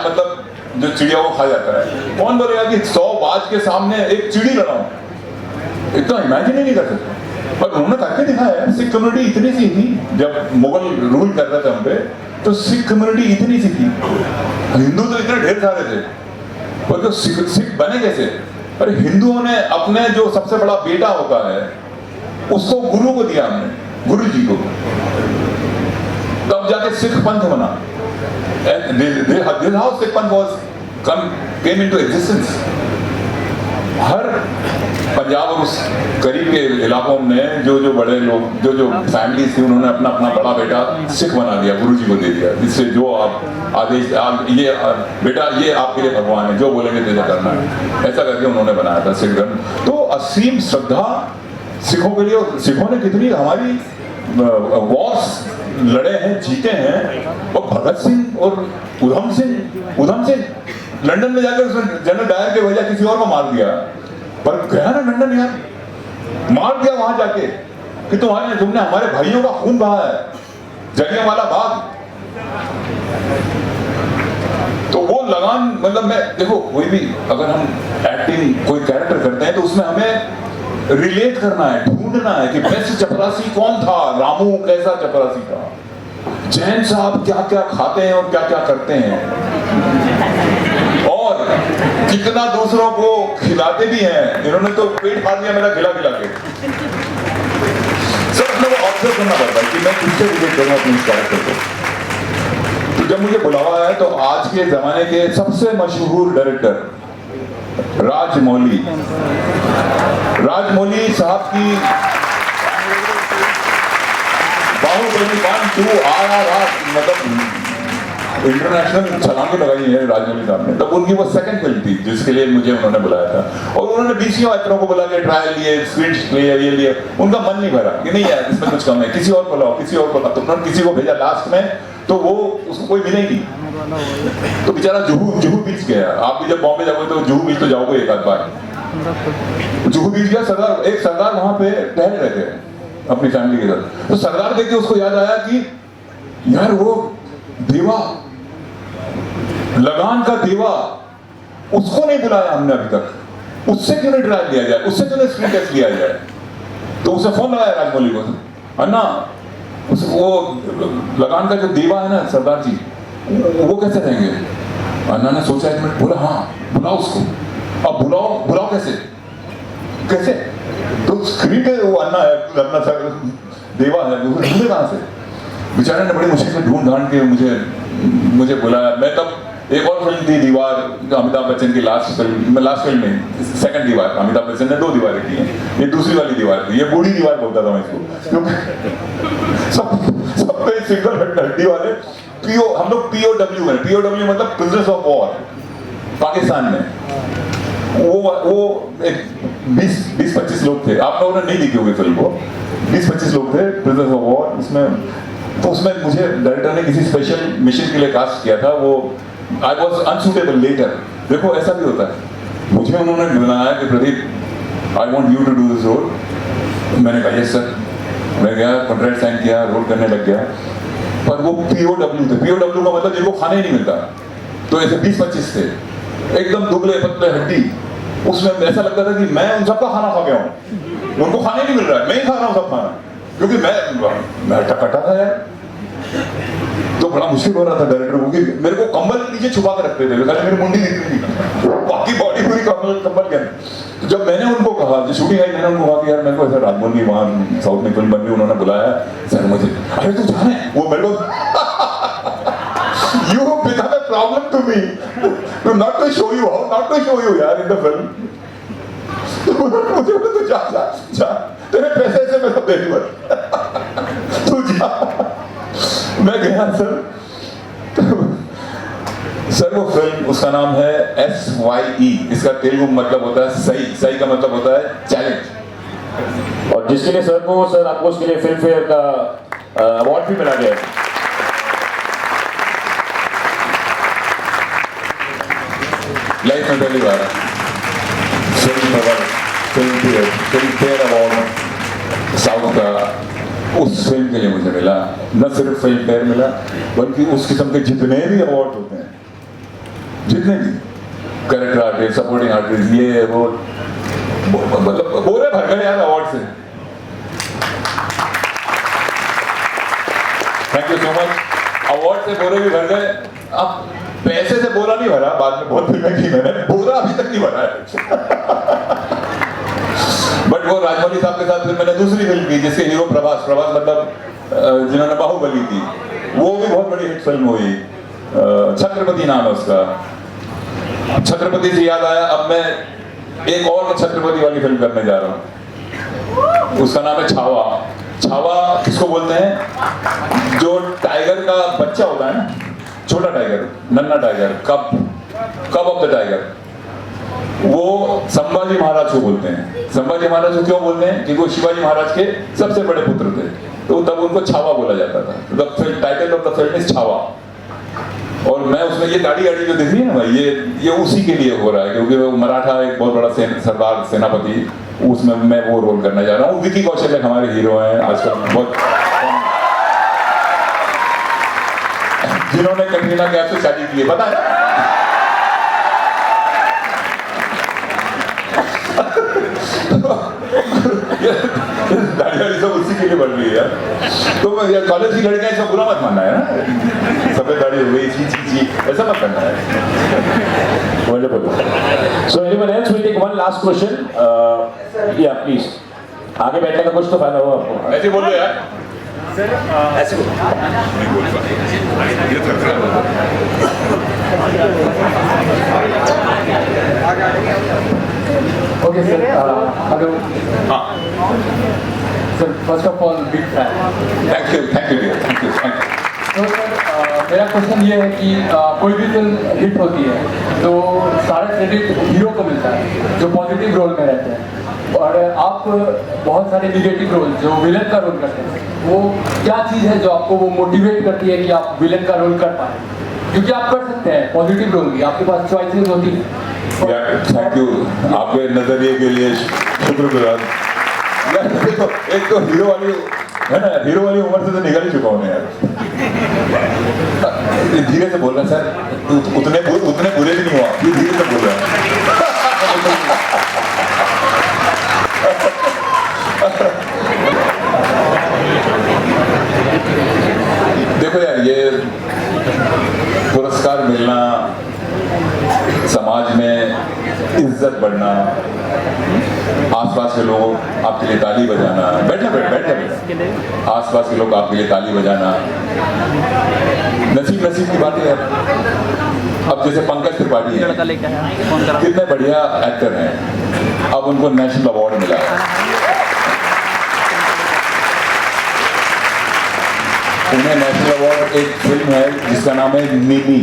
मतलब जो चिड़िया को खा जाता है, कौन बोलेगा कि 100 बाज के सामने एक चिड़ी लड़ाओ? इतना इमेजिन ही नहीं कर सकते. पर उन्होंने करके दिखाया. सिख कम्युनिटी इतनी सी थी जब मुगल रूल कर रहे थे हम पे, तो सिख कम्युनिटी इतनी सी थी. हिंदू तो इतने ढेर सारे थे, पर तो सिख बने कैसे? अरे हिंदुओं ने अपने जो सबसे बड़ा बेटा होता है उसको गुरु को दिया, हमने गुरु जी को, तब जाके सिख पंथ बना. This is how Sikh Panth came into existence. हर पंजाब और उस करीब के इलाकों में जो बड़े लोग जो फैमिली थी, उन्होंने अपना अपना बड़ा बेटा सिख बना दिया, गुरुजी को दे दिया, जिससे जो आप आदेश ये बेटा ये आपके लिए भगवान है, जो बोलेंगे तुझे करना है, ऐसा करके उन्होंने बनाया था सिख धर्म। तो असीम श्रद्धा सिखों के लिए। सिखों ने कितनी हमारी वॉर्स लड़े हैं, जीते हैं। और भगत सिंह और उधम सिंह लंदन में जाकर उसने जनरल डायर के वजह किसी और को मार दिया, पर गया ना लंदन यार, मार दिया वहां जाके कि तुमने हमारे भाइयों का खून बहा है, जलियांवाला बाग। तो वो लगान, मतलब मैं देखो, कोई भी अगर हम एक्टिंग कोई कैरेक्टर करते हैं तो उसमें हमें रिलेट करना है, ढूंढना है कि बेस्ट चपरासी कौन था, रामू कैसा चपरासी था, जैन साहब क्या क्या खाते हैं और क्या क्या करते हैं, और कितना दूसरों को खिलाते भी हैं। इन्होंने तो पेट फाड़ दिया मेरा खिला खिला के। सब अपने को ऑब्जर्व करना पड़ता है कि मैं किससे रिलेट करूं अपने इस कैरेक्टर को। तो जब मुझे बुलावा है तो आज के जमाने के सबसे मशहूर डायरेक्टर राजमौली साहब की बाहुबली 1, 2 RRR, मतलब इंटरनेशनल छलांग लगाई है राजमौली साहब ने। तब उनकी वो सेकंड फिल्म थी जिसके लिए मुझे उन्होंने बुलाया था, और उन्होंने 20 एक्टरों को बुला के ट्रायल लिए, स्क्रीन प्ले ये लिए। उनका मन नहीं भरा कि नहीं यार इसमें कुछ कम है, किसी और को लाओ, किसी और को लाओ। तो उन्होंने किसी को भेजा लास्ट में, तो वो उसको कोई मिले नहीं, तो बेचारा जुहू बीच गया। आप भी जब बॉम्बे जाओगे तो जुहू बीच तो जाओगे एक आध बार। जुहू बीच गया, एक सरदार वहां पे टहल रहे थे अपनी फैमिली के साथ। तो सरदार देख के उसको याद आया कि यार वो देवा, लगान का देवा, उसको नहीं बुलाया हमने अभी तक, उससे क्यों नहीं ट्रायल लिया जाए, उससे क्यों नहीं स्क्रीन टेस्ट लिया जाए। तो उसे फोन लगाया राजमौली को, अन्ना वो लगान का जो देवा है ना सरदार जी, वो कैसे रहेंगे। अन्ना ने सोचा एक मिनट, बोला हाँ बुलाओ उसको। अब बुलाओ कैसे तो स्क्रीन पे वो अन्ना है, अन्ना सर देवा है, ढूंढे कहां से। बेचारे ने बड़ी मुश्किल से ढूंढ के मुझे बुलाया। मैं तब एक और फिल्म थी दीवार, अमिताभ बच्चन की लास्ट फिल्म में, सेकंड दीवार, अमिताभ बच्चन ने 2 दीवारें की हैं, ये दूसरी वाली दीवार थी। ये बूढ़ी दीवार बोलता था मैं इसको, क्योंकि सब पे सिंगल हड्डी वाले हम लोग POW है। POW मतलब प्रिजनर्स ऑफ वॉर। पाकिस्तान में वो 20-25 लोग थे, आप लोगों ने नहीं देखी होगी फिल्म को। 20-25 लोग थे प्रिजनर्स ऑफ वॉर उसमें। तो उसमें मुझे डायरेक्टर ने किसी स्पेशल मिशन के लिए कास्ट किया था। वो आई वॉज अनसूटेबल लेटर। देखो ऐसा भी होता है। मुझे उन्होंने बनाया कि Pradeep I want you to do this role. मैंने कहा यस सर। मैं गया, कॉन्ट्रैक्ट साइन किया, रोल करने लग गया। पर वो POW थे। POW का मतलब जिनको खाने ही नहीं मिलता। तो ऐसे 20-25 थे, एकदम दुबले पतले हड्डी। उसमें ऐसा लगता था कि मैं उन सबका खाना खा गया हूँ, उनको खाने नहीं मिल रहा है, मैं ही खा रहा हूँ सब खाना, क्योंकि मैं टकटा था यार। तो बड़ा मुश्किल हो रहा था डायरेक्टर को कि मेरे को कंबल के नीचे छुपा कर रखते थे, मेरी मुंडी दिख रही थी, बाकी बॉडी पूरी कंबल के अंदर। तो जब मैंने उनको कहा, जो शूटिंग आई, मैंने उनको कहा कि यार मेरे को ऐसा राजमौली वहाँ साउथ में फिल्म बन रही, उन्होंने बुलाया सर मुझे। अरे तू जाने, वो मेरे को You become a problem to me. Not to show you how, not to show you यार in the film. मुझे बोले तू जा, तेरे पैसे से मैं सब दे दूँगा, तू जा। मैं गया सर वो फिल्म, उसका नाम है SYE। इसका तेलुगु मतलब होता है सही का मतलब होता है चैलेंज। और जिसके लिए सर आपको उसके लिए फिल्म फेयर का अवार्ड भी मिला गया है। लाइफ में पहली बार फिल्म फेयर अवार्ड साउथ का उस फिल्म के लिए मुझे मिला। न सिर्फ फिल्म फेयर मिला, बल्कि उस किस्म के जितने भी अवार्ड होते हैं, जितने भी कैरेक्टर आर्टिस्ट, सपोर्टिंग आर्टिस्ट, ये वो, मतलब बोले भर गए यार अवार्ड से। Thank you so much. Award से बोरे भी भर गए। अब पैसे से बोरा नहीं भरा, बाद में बहुत फिल्में की मैंने, बोरा अभी तक नहीं भरा है। बट वो राजमौली साहब के साथ फिर मैंने दूसरी फिल्म की जिसके हीरो प्रभास मतलब जिन्होंने बाहुबली की, वो भी बहुत बड़ी हिट फिल्म हुई। छत्रपति नाम है उसका। छत्रपति से याद आया, अब मैं एक और छत्रपति वाली फिल्म करने जा रहा हूँ, उसका नाम है छावा। छावा किसको बोलते हैं? जो टाइगर का बच्चा होता है ना, छोटा टाइगर, नन्हा टाइगर, कब ऑफ द टाइगर, वो संभाजी महाराज को बोलते हैं। संभाजी महाराज को क्यों बोलते हैं? क्योंकि वो शिवाजी महाराज के सबसे बड़े पुत्र थे, तो तब उनको छावा बोला जाता था। Title of the film is Chhaava. और मैं उसमें ये दाढ़ी जो दिख रही है ना भाई, ये उसी के लिए हो रहा है, क्योंकि वो मराठा एक बहुत बड़ा सरदार सेनापति, उसमें मैं वो रोल करने जा रहा हूँ। विकी कौशल एक हमारे हीरो हैं आजकल बहुत, जिन्होंने कटरीना कैफ से शादी की है, पता है? दाढ़ी सब उसी के लिए बन रही है। तो कॉलेज की लड़कियां इसका बुरा मत मानना है ना, सफेद दाढ़ी हो गई, छी ऐसा मत करना है। Wonderful. So anyone else will take one last question? Yeah, please. आगे बैठने का कुछ तो फायदा होगा आपको। ऐसे बोलो यार। ऐसे बोलो। नहीं बोल पाए। ये तो खराब है। Okay, sir. Hello. हाँ। Sir, first of all, big fan. Thank you dear. Thank you. तो सर मेरा क्वेश्चन ये है कि कोई भी फिल्म हिट होती है तो सारा क्रेडिट हीरो को मिलता है जो पॉजिटिव रोल में रहते हैं, और आप बहुत सारे निगेटिव रोल जो विलन का रोल करते हैं, वो क्या चीज़ है जो आपको वो मोटिवेट करती है कि आप विलन का रोल कर पाए? क्योंकि आप कर सकते हैं पॉजिटिव रोल भी, आपके पास चॉइसेस होती है। थैंक यू, आपके नजरिए के लिए शुक्रगुजार। देखो, एक तो हीरो वाली है ना, हीरो वाली उम्र से तो निकल ही चुका हूँ यार। धीरे से बोल रहा सर, उतने बुरे भी नहीं हुआ, ये धीरे से बोल रहा है। देखो यार, ये पुरस्कार मिलना, समाज में इज्जत बढ़ना, आसपास के लोग आपके लिए ताली बजाना, बैठना आसपास के लोग आपके लिए ताली बजाना, नसीब की बात है। अब जैसे पंकज त्रिपाठी है, कितने बढ़िया एक्टर हैं, अब उनको नेशनल अवार्ड मिला है। उन्हें नेशनल अवार्ड, एक फिल्म है जिसका नाम है मिमी,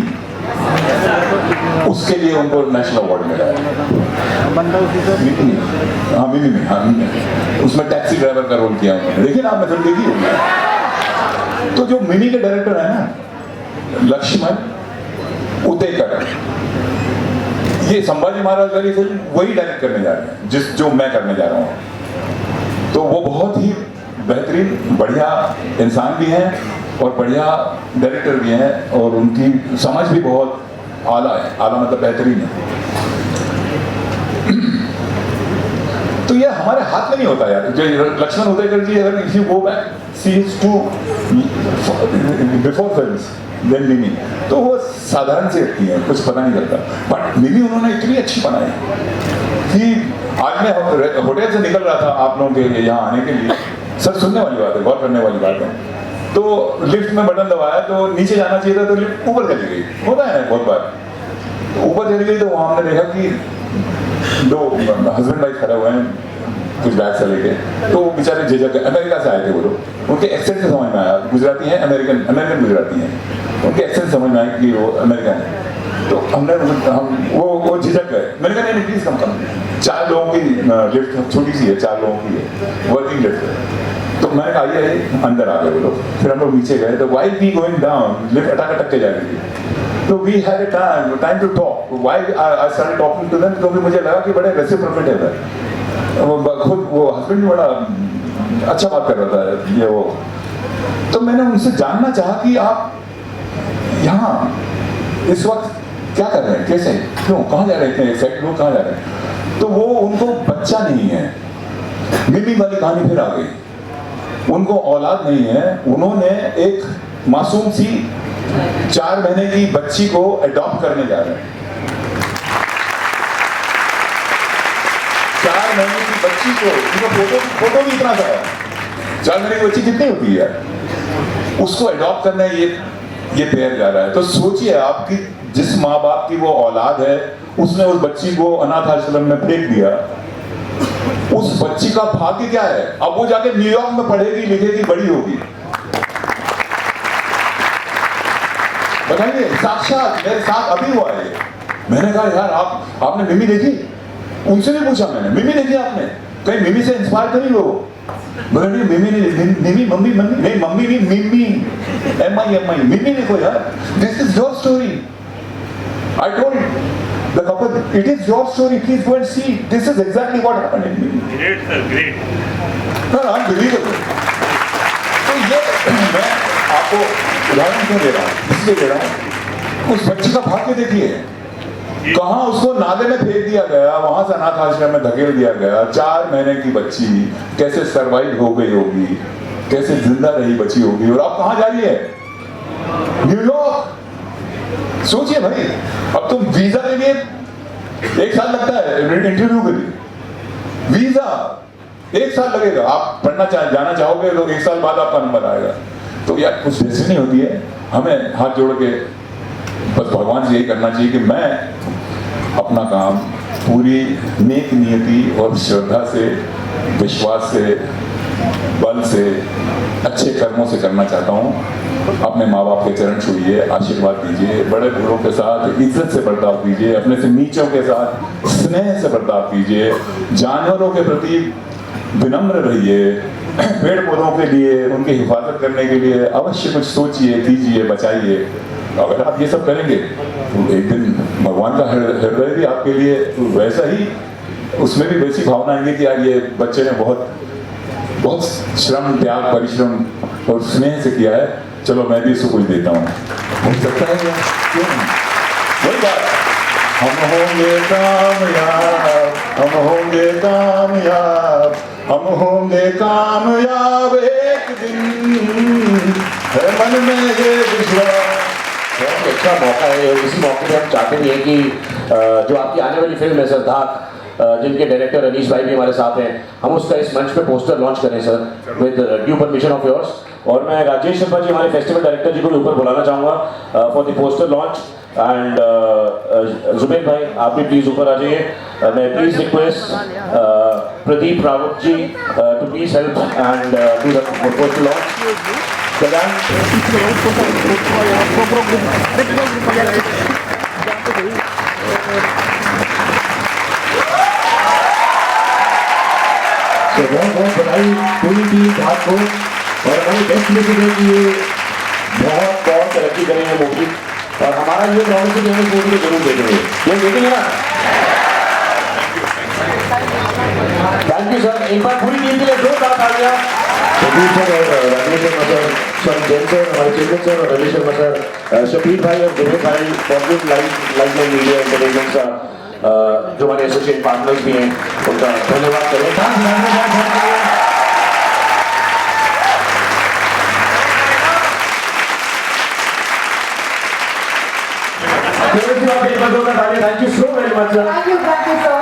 उसके लिए उनको नेशनल अवार्ड मिला है। मिमी, उसमें टैक्सी ड्राइवर का रोल किया उन्होंने, देखिए ना आपने फिल्म देखी होगी। तो जो मिमी के डायरेक्टर है ना, लक्ष्मण उतेकर, ये संभाजी महाराज वाली फिल्म वही डायरेक्ट करने जा रहे हैं जो मैं करने जा रहा हूँ। तो वो बहुत ही बेहतरीन बढ़िया इंसान भी हैं और बढ़िया डायरेक्टर भी हैं, और उनकी समझ भी बहुत आला है, आला मतलब बेहतरीन है। तो ये हमारे हाथ में नहीं होता यार। जो लक्ष्मण उदयकर जी, अगर if you go back see his two before films then Mimi, तो वो साधारण सी लगती है, कुछ पता नहीं चलता, बट मिमी उन्होंने इतनी अच्छी बनाई कि आज मैं होटल से निकल रहा था आप लोगों के यहाँ आने के लिए, सर सुनने वाली बात है, गौर करने वाली बात है। तो लिफ्ट में बटन दबाया तो नीचे जाना चाहिए था, तो लिफ्ट ऊपर चली गई, होता है ना बहुत बार। तो ऊपर चली गई तो वहाँ हमने देखा कि दो हस्बैंड वाइफ खड़े हुए हैं कुछ बैग से लेके, तो वो बेचारे झिझक, अमेरिका से आए थे वो लोग, उनके एक्सेंट से समझ में आया, गुजराती हैं, अमेरिकन गुजराती हैं, उनके एक्सेंट समझ में आया कि वो अमेरिकन है। तो हमने वो झिझक गए, मैंने कहा नहीं प्लीज कम 4 लोगों की लिफ्ट छोटी सी है, 4 लोगों की है, वर्किंग लिफ्ट है। तो मैंने कहा आइए अंदर आ गए वो लोग, फिर हम लोग नीचे गए, तो why we going down, lift अटक के जा रही थी। तो we had a time to talk, why I started talking to them, क्योंकि मुझे लगा कि बड़े रेसिप्रोकेट है, खुद वो हस्बैंड भी बड़ा अच्छा बात कर रहा था ये वो। तो मैंने उनसे जानना चाहा कि आप यहाँ इस वक्त क्या कर रहे हैं, कैसे, क्यों, कहाँ जा रहे हैं, एक्साइटेड लोग कहाँ जा रहे हैं। तो वो उनको बच्चा नहीं है, मिमी वाली कहानी फिर आ गई, उनको औलाद नहीं है, उन्होंने एक मासूम सी 4 महीने की बच्ची को अडॉप्ट करने जा रहे हैं। 4 महीने की बच्ची को, फोटो भी इतना सा है, 4 महीने की बच्ची कितनी होती है, उसको अडॉप्ट करना ये पेयर जा रहा है। तो सोचिए आपकी जिस माँ बाप की वो औलाद है, उसने उस बच्ची को अनाथ आश्रम में फेंक दिया। उस बच्ची का भाग्य क्या है? अब वो जाके न्यूयॉर्क में पढ़ेगी, लिखेगी, बड़ी होगी। बताइए, साक्षात मेरे साथ अभी हुआ है। मैंने कहा यार आपने मिमी देखी? उनसे भी पूछा मैंने, मिमी देखी आपने? कहीं मिमी से इंस्पायर तो नहीं हो? बोले नहीं, मिमी नहीं, मिमी मम्मी नहीं, मम्मी नहीं, मिमी, MI मिमी देखो यार। This is your story. I told the couple, it is your story, please go and see. This is exactly what happened in me. Great sir, great. Unbelievable. तो ये मैं आपको उदाहरण क्यों दे रहा हूँ? इसलिए दे रहा हूँ, उस बच्ची का भाग्य देखिए, कहाँ उसको नाले में फेंक दिया गया, वहां से अनाथ आश्रम में धकेल दिया गया। 4 महीने की बच्ची कैसे सरवाइव हो गई होगी, कैसे जिंदा रही बची होगी, और आप कहाँ जा रही है? न्यूयॉर्क। सोचिए भाई, अब तुम वीजा के लिए 1 साल लगता है इंटरव्यू के लिए, वीजा 1 साल लगेगा। आप पढ़ना जाना चाहोगे तो 1 साल बाद आपका नंबर आएगा। तो यार कुछ डेस्टिनी होती है। हमें हाथ जोड़ के बस भगवान से यही करना चाहिए कि मैं अपना काम पूरी नेक नियति और श्रद्धा से, विश्वास से, बल से, अच्छे कर्मों से करना चाहता हूँ। अपने माँ बाप के चरण छूइए, आशीर्वाद दीजिए, बड़े बूढ़ों के साथ इज्जत से बर्ताव कीजिए, अपने से नीचों के साथ स्नेह से बर्ताव कीजिए, जानवरों के प्रति विनम्र रहिए, पेड़ पौधों के लिए, उनकी हिफाजत करने के लिए अवश्य कुछ सोचिए, कीजिए, बचाइए। अगर आप ये सब करेंगे तो एक दिन भगवान का हृदय भी आपके लिए वैसा ही, उसमें भी वैसी भावना आएगी कि यार ये बच्चे ने बहुत श्रम, त्याग, परिश्रम और स्नेह से किया है, चलो मैं भी इसको कुछ देता हूँ। हो सकता है क्या? क्यों नहीं? वही बात, हम होंगे कामयाब, हम होंगे कामयाब, हम होंगे कामयाब एक दिन, है मन में ये विश्वास। बहुत अच्छा मौका है, और इसी मौके पे हम चाहते भी हैं कि जो आपकी आने वाली फिल्म है सरदार, जिनके डायरेक्टर अनीश भाई भी हमारे साथ हैं, हम उसका इस मंच पे पोस्टर लॉन्च करें sir, with due permission of yours. और मैं राजेश शर्मा जी, हमारे फेस्टिवल डायरेक्टर जी को भी ऊपर बुलाना चाहूँगा for the poster launch. And Zuber भाई, आप भी प्लीज़ ऊपर आ जाइए। मैं please request Pradeep Rawat ji to please help and do the poster launch. तो बहुत बधाई पूरी टीम साथ को, और हमारी बेस्ट विशेष है कि ये बहुत तरक्की करेंगे मूवी, और हमारा ये प्रॉमिस है कि हम मूवी को जरूर देखेंगे। ये देखेंगे ना? थैंक यू सर, एक बार पूरी टीम के लिए 2 तालियां तालियां। प्रदीप सर और Rajesh Sharma sir, sir Jain sir, हमारे चेतन सर और रवि शर्मा सर, शबीर भाई और जुबेर भाई, पॉजिटिव लाइफ मीडिया एंटरटेनमेंट का जो हमारे एसोसिएट पार्टनर्स भी हैं, उनका धन्यवाद करें। Thank you so very much, sir. Thank you, sir.